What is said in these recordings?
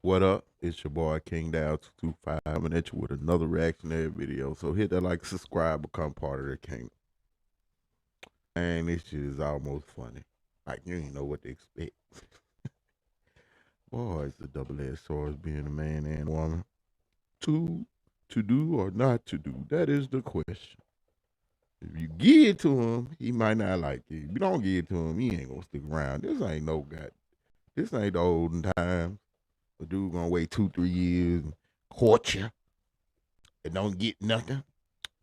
What up? It's your boy King Dow 225 coming at you with another reactionary video. So hit that like, subscribe, become part of the king. And this shit is almost funny. Like you ain't know what to expect. Boy, it's a double-edged sword being a man and woman. To do or not to do, that is the question. If you give it to him, he might not like it. If you don't give it to him, he ain't gonna stick around. This ain't no god. This ain't the olden times. A dude gonna wait 2-3 years and court you and don't get nothing.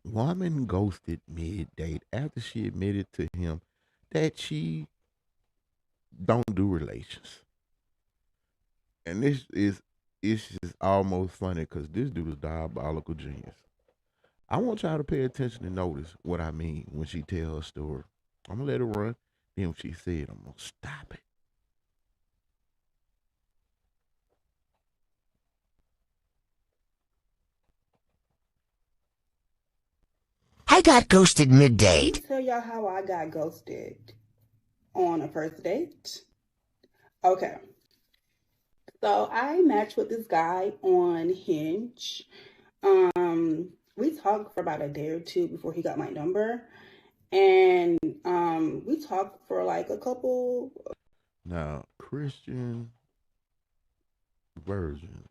Woman ghosted mid-date after she admitted to him that she don't do relations. And it's just almost funny because this dude is diabolical genius. I want y'all to pay attention and notice what I mean when she tell her story. I'm gonna let her run. Then when she said, I'm gonna stop it. I got ghosted mid-date. Let me tell y'all how I got ghosted on a first date. Okay. So I matched with this guy on Hinge. We talked for about a day or two before he got my number. And we talked for like a couple. Now, Christian version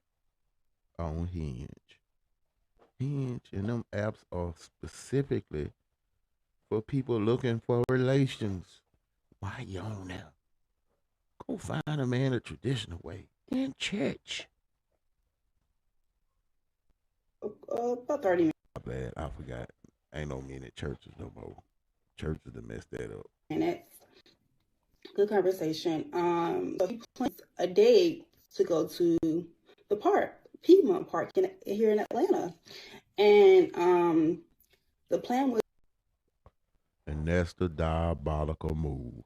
on Hinge. Hinge and them apps are specifically for people looking for relations. Why you on there? Go find a man the traditional way in church. About 30 minutes. My bad, I forgot. Ain't no men at churches no more. Churches to mess that up. Good conversation. So he plans a date to go to the park, Piedmont Park here in Atlanta. And the plan was. And that's the diabolical move.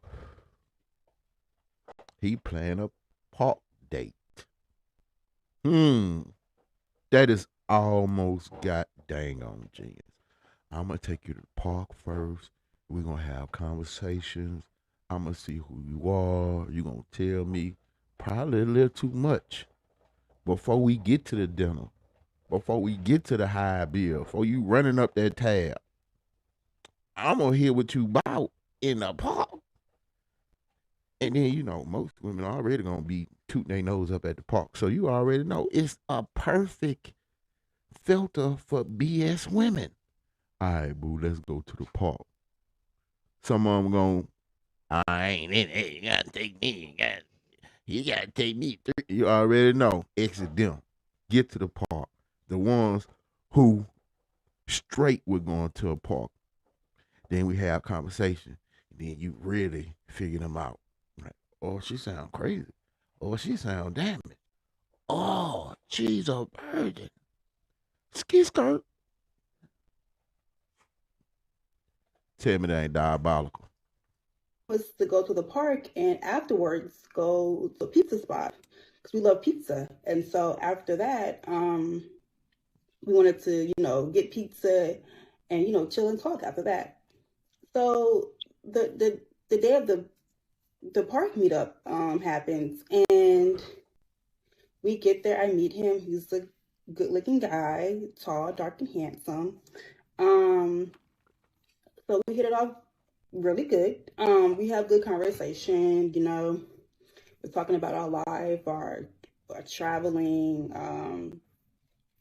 He planned a park date. That is almost got dang on genius. I'm gonna take you to the park first. We're gonna have conversations. I'm gonna see who you are. You're gonna tell me probably a little too much before we get to the dinner, before we get to the high bill, before you running up that tab. I'm gonna hear what you about in the park. And then, you know, most women already gonna be tooting their nose up at the park. So you already know it's a perfect filter for BS women. All right, boo, let's go to the park. Some of them going, I ain't in it. You gotta take me. You gotta take me through. You already know. Exit them. Get to the park. The ones who straight we're going to a park. Then we have conversation. Then you really figure them out. Like, oh, she sound crazy. Oh, she sound damaged. Oh, she's a burden. Ski skirt. Tell me that ain't diabolical. Was to go to the park and afterwards go to a pizza spot because we love pizza. And so after that, we wanted to, get pizza and, chill and talk after that. So the day of the park meetup happens, and we get there. I meet him. He's a good-looking guy, tall, dark, and handsome. So we hit it off really good. We have good conversation. We're talking about our life, our traveling,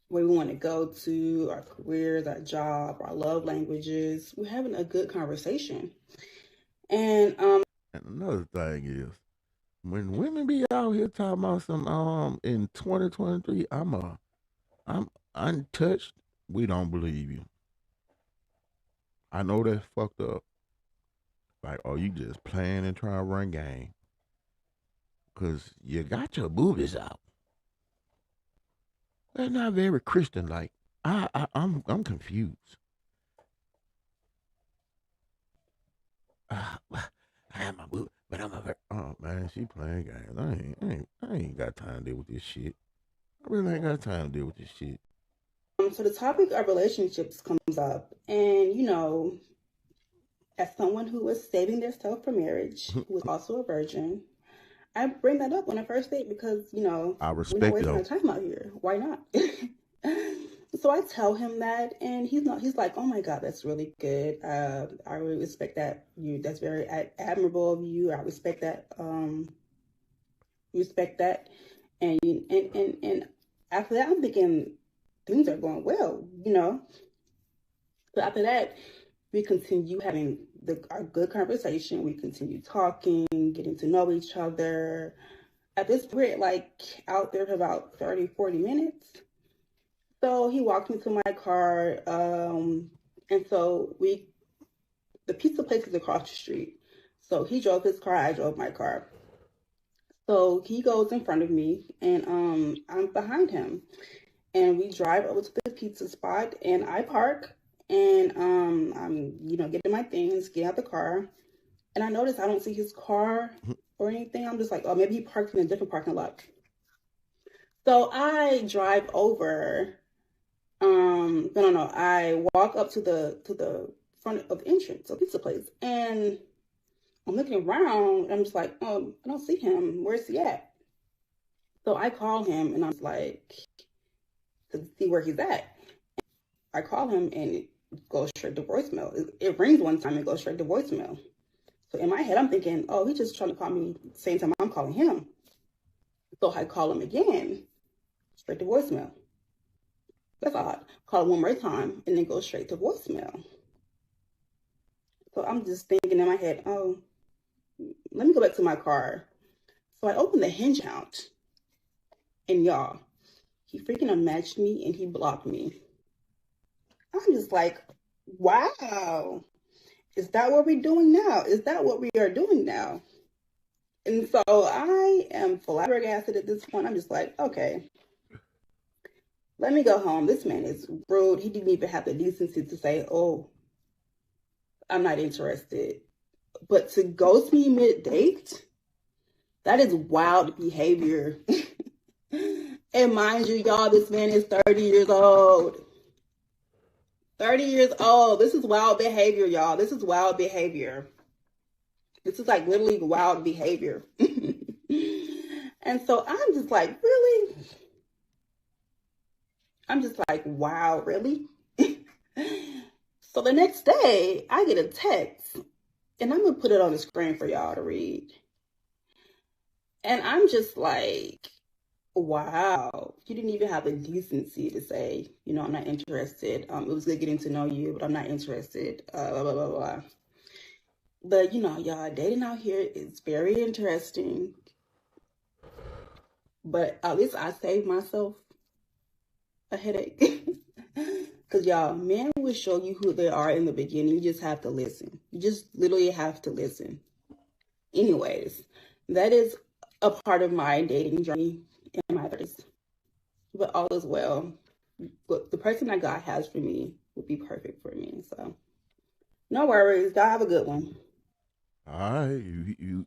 where we want to go to, our careers, our job, our love languages. We're having a good conversation. And another thing is, when women be out here talking about some in 2023, I'm untouched. We don't believe you. I know that's fucked up. Like, oh, you just playing and trying to run game. Cause you got your boobies out. That's not very Christian like. I'm confused. I have my boob, but I'm a very, oh man, she playing games. I ain't got time to deal with this shit. I really ain't got time to deal with this shit. So the topic of relationships comes up, and as someone who was saving themselves for marriage, who was also a virgin, I bring that up on a first date because, I we're not respect it wasting our though. time out here. Why not? So I tell him that, and he's like, oh my God, that's really good. I really respect that. That's very admirable of you. I respect that. Respect that. And after that, I'm thinking things are going well. So after that, we continue having our good conversation. We continue talking, getting to know each other. At this point, like out there for about 30, 40 minutes. So he walked me to my car. And so the pizza place is across the street. So he drove his car, I drove my car. So he goes in front of me and I'm behind him. And we drive over to the pizza spot and I park and I'm, getting my things, getting out the car. And I notice I don't see his car or anything. I'm just like, oh, maybe he parked in a different parking lot. So I drive over. No. I walk up to the front of the entrance of the pizza place, and I'm looking around. And I'm just like, I don't see him. Where's he at? So I call him, and I was like, to see where he's at. I call him, and it goes straight to voicemail. It rings one time and goes straight to voicemail. So in my head, I'm thinking, oh, he's just trying to call me the same time I'm calling him. So I call him again, straight to voicemail. That's odd. Call it one more time and then go straight to voicemail. So I'm just thinking in my head, oh, let me go back to my car. So I opened the hinge count. And y'all, he freaking unmatched me and he blocked me. I'm just like, wow. Is that what we're doing now? Is that what we are doing now? And so I am flabbergasted at this point. I'm just like, okay. Let me go home. This man is rude. He didn't even have the decency to say, oh, I'm not interested. But to ghost me mid-date, that is wild behavior. And mind you, y'all, this man is 30 years old. 30 years old. This is wild behavior, y'all. This is wild behavior. This is like literally wild behavior. And so I'm just like, really? I'm just like, wow, really? So the next day, I get a text, and I'm going to put it on the screen for y'all to read. And I'm just like, wow, you didn't even have the decency to say, I'm not interested. It was good getting to know you, but I'm not interested, blah, blah, blah, blah. But, y'all, dating out here is very interesting. But at least I saved myself a headache. Because y'all, men will show you who they are in the beginning. You just have to listen. You just literally have to listen. Anyways, that is a part of my dating journey in my 30s. But all is well. Look, the person that God has for me would be perfect for me. So no worries. God have a good one. All right, you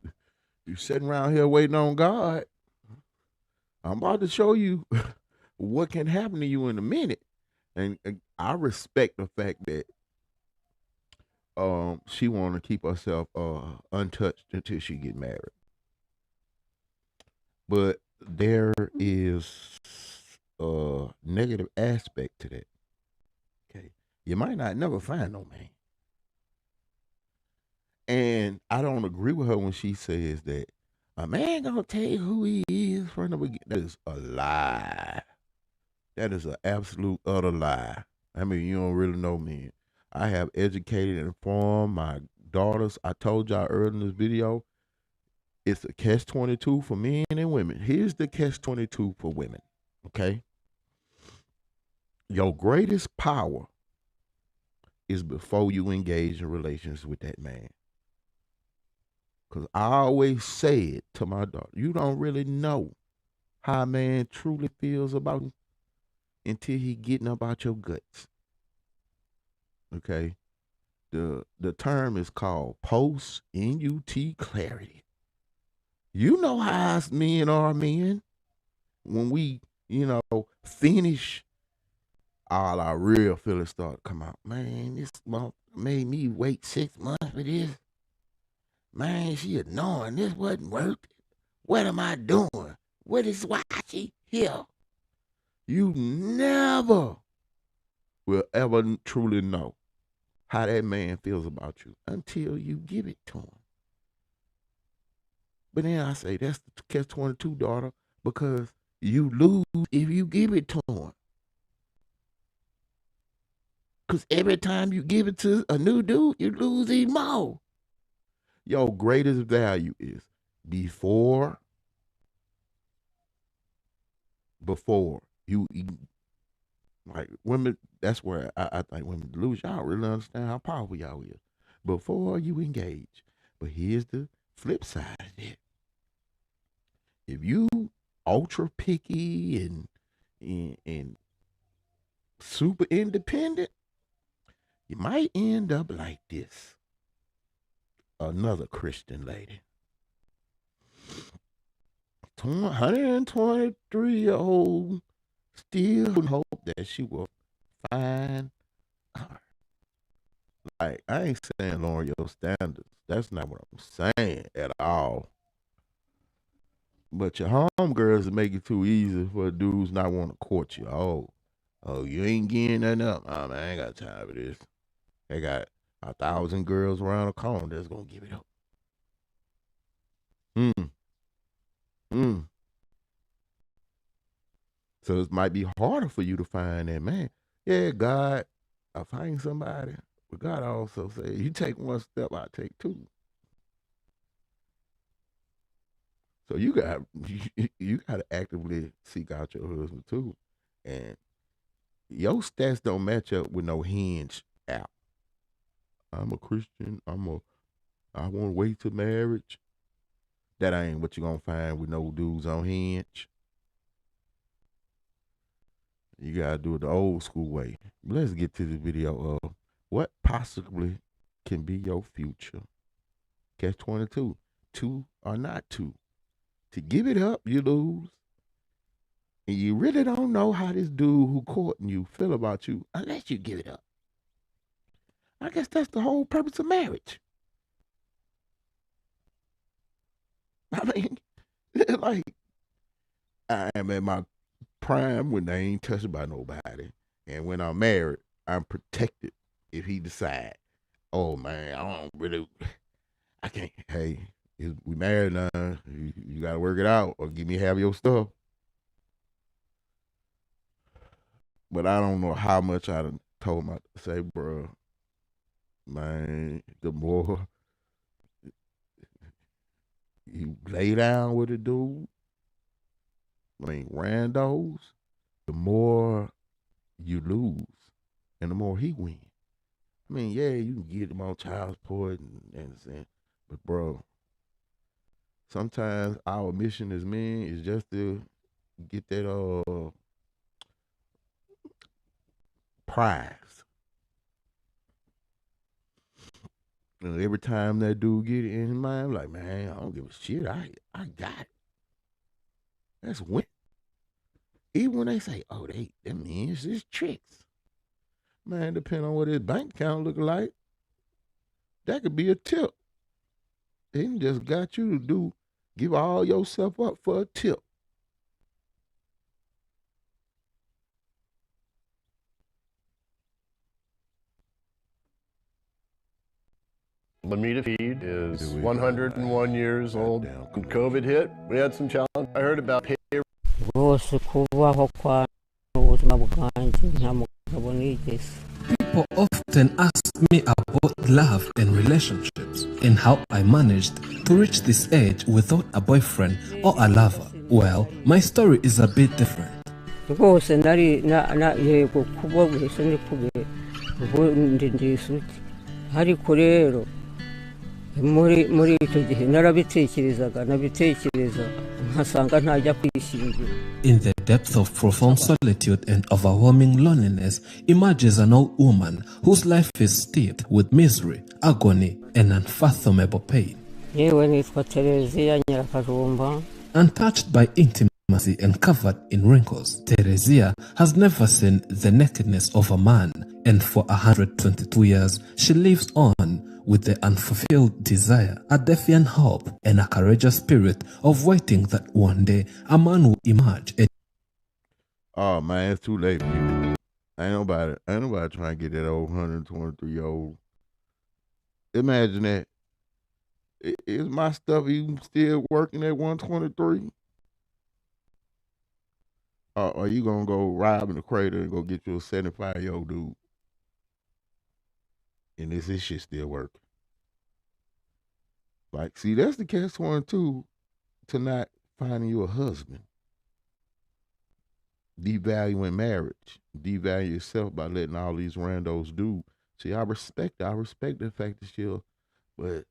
sitting around here waiting on God. I'm about to show you what can happen to you in a minute. And I respect the fact that she want to keep herself untouched until she get married. But there is a negative aspect to that. Okay, you might not never find no man. And I don't agree with her when she says that a man gonna tell you who he is from the beginning. That is a lie. That is an absolute utter lie. I mean, you don't really know me. I have educated and informed my daughters. I told y'all earlier in this video, it's a catch 22 for men and women. Here's the catch 22 for women. Okay. Your greatest power is before you engage in relations with that man. Because I always say it to my daughter, you don't really know how a man truly feels about him until he getting up out your guts. Okay? The term is called post NUT clarity. You know how us men are, men. When we, finish, all our real feelings start to come out. Man, this month made me wait 6 months for this. Man, she annoying. This wasn't worth it. What am I doing? What is why she here? You never will ever truly know how that man feels about you until you give it to him. But then I say that's the catch-22, daughter, because you lose if you give it to him. Because every time you give it to a new dude, you lose even more. Your greatest value is before you like women. That's where I think women lose. Y'all really understand how powerful y'all is before you engage. But here's the flip side of it. If you ultra picky and super independent, you might end up like this. Another Christian lady. 123-year-old still hope that she will find her. Like, I ain't saying lower your standards. That's not what I'm saying at all. But your homegirls make it too easy for dudes not want to court you. Oh, you ain't getting nothing up. Oh, man, I ain't got time for this. They got 1,000 girls around the corner that's going to give it up. So it might be harder for you to find that man. Yeah, God, I find somebody. But God also says, you take one step, I take two. So you got to actively seek out your husband too. And your stats don't match up with no Hinge app. I'm a Christian. I want to wait till marriage. That ain't what you're going to find with no dudes on Hinge. You got to do it the old school way. Let's get to the video of what possibly can be your future. Catch-22. Two or not two. To give it up, you lose. And you really don't know how this dude who courting you feel about you unless you give it up. I guess that's the whole purpose of marriage. I mean, like, I am at my prime when I ain't touched by nobody. And when I'm married, I'm protected if he decide, oh, man, I can't, hey, we married now. You got to work it out or give me half your stuff. But I don't know how much I done told my, say, bro, man, the more you lay down with a dude, randos, the more you lose and the more he wins. Yeah, you can get him on child support and but bro, sometimes our mission as men is just to get that prize. And every time that dude get it in his mind, I'm like, man, I don't give a shit. I got it. That's win. Even when they say, oh, that means it's tricks. Man, depending on what his bank account look like, that could be a tip. He just got you to give all yourself up for a tip. Lamita Feed is 101 years old. When COVID hit, we had some challenge. I heard about payroll. People often ask me about love and relationships and how I managed to reach this age without a boyfriend or a lover. Well, my story is a bit different. muri icyo gihe narabitekerezaga nkasanga ntajya kwishingira. In the depth of profound solitude and overwhelming loneliness emerges an old woman whose life is steeped with misery, agony, and unfathomable pain. Yewe nitwa Teresia Nyirakajumba. Untouched by intimacy and covered in wrinkles, Teresia has never seen the nakedness of a man, and for 122 years she lives on with the unfulfilled desire, a defiant hope, and a courageous spirit of waiting that one day a man will emerge. Oh man, it's too late for you. Ain't nobody trying to get that old 123-year-old. Imagine that. Is my stuff even still working at 123? Or are you gonna go rob in the crater and go get you a 75-year-old dude? And is this shit still working? Like, see, that's the catch one too, to not finding you a husband. Devaluing marriage. Devalue yourself by letting all these randos do. See, I respect the fact that she'll, but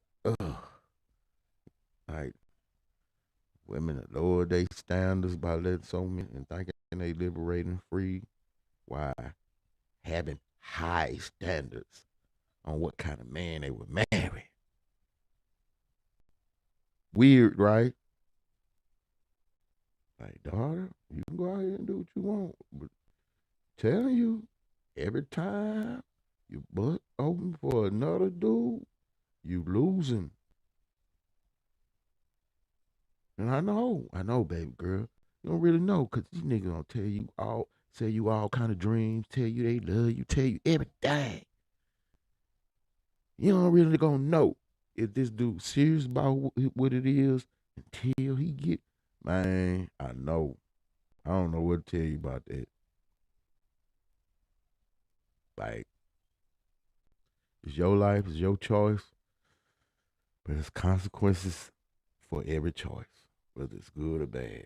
like women that lower their standards by letting so many and thinking they liberating free. Why? Having high standards on what kind of man they would marry. Weird, right? Like, daughter, you can go out here and do what you want, but telling you, every time you butt open for another dude, you losing. And I know, baby girl. You don't really know, because these niggas gonna tell you all, say you all kind of dreams, tell you they love you, tell you everything. You don't really gonna know if this dude serious about what it is until he get, man, I know. I don't know what to tell you about that. Like, it's your life, it's your choice, but there's consequences for every choice, whether it's good or bad.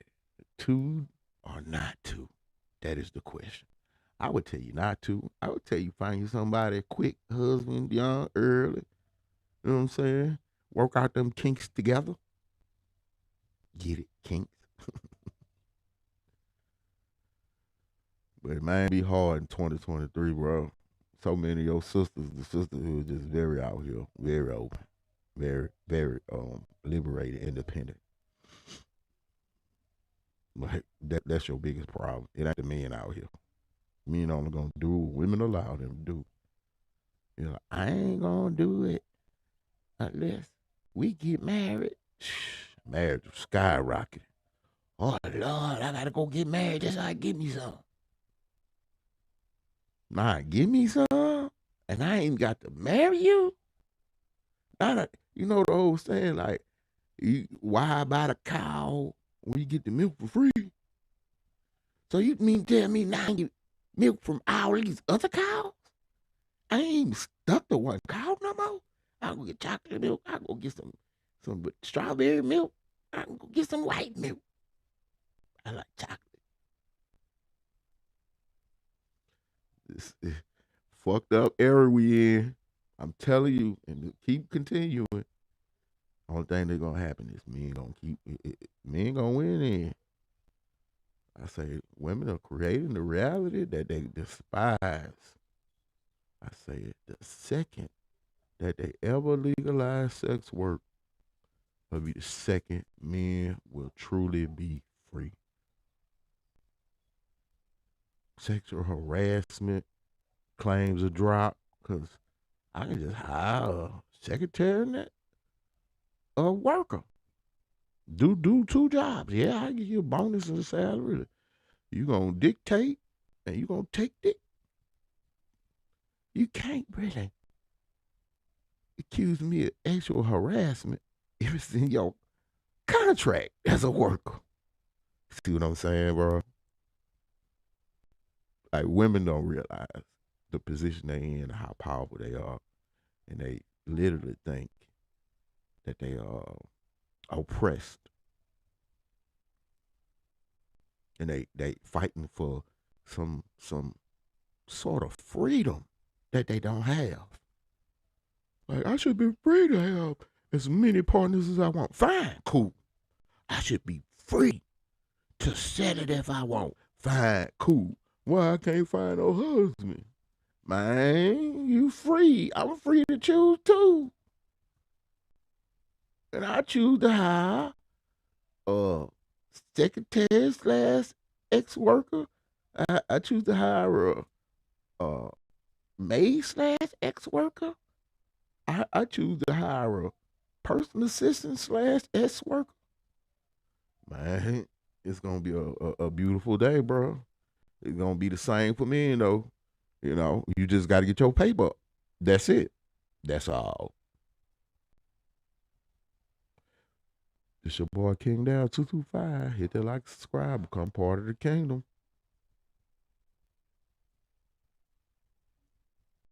To or not to? That is the question. I would tell you not to. I would tell you find you somebody quick, husband, young, early. You know what I'm saying? Work out them kinks together. Get it, kinks. But it might be hard in 2023, bro. So many of your sisters, the sisterhood is just very out here, very open, very, very liberated, independent. Like that's your biggest problem. It ain't the men out here. Men only gonna do what women allow them to do. You know, I ain't gonna do it unless we get married. Marriage skyrocketing. Oh Lord, I gotta go get married just so I get me some. Nah, give me some, and I ain't got to marry you. You know the old saying, like, why buy the cow when you get the milk for free? So you mean tell me now you milk from all these other cows? I ain't even stuck to one cow no more. I go get chocolate milk. I go get some strawberry milk. I can go get some white milk. I like chocolate. This fucked up era we in. I'm telling you, and keep continuing. Only thing that's gonna happen is men gonna win in. I say women are creating the reality that they despise. I say it the second that they ever legalize sex work will be the second men will truly be free. Sexual harassment claims a drop because I can just hire a secretary and a worker. Do 2 jobs. Yeah, I give you a bonus and a salary. You gonna dictate and you gonna take it. You can't really accuse me of actual harassment if it's in your contract as a worker. See what I'm saying, bro? Like, women don't realize the position they in, how powerful they are, and they literally think that they are oppressed, and they fighting for some sort of freedom that they don't have. Like, I should be free to have as many partners as I want. Fine, cool. I should be free to set it if I want. Fine, cool. Why I can't find no husband? Man, you free. I'm free to choose too. And I choose to hire a secretary / ex-worker. I choose to hire a maid / ex-worker. I choose to hire a personal assistant slash S worker. Man, it's gonna be a beautiful day, bro. It's gonna be the same for me, though. You know, you just got to get your paper. That's it. That's all. It's your boy King Down 225. Hit that like, subscribe, become part of the kingdom.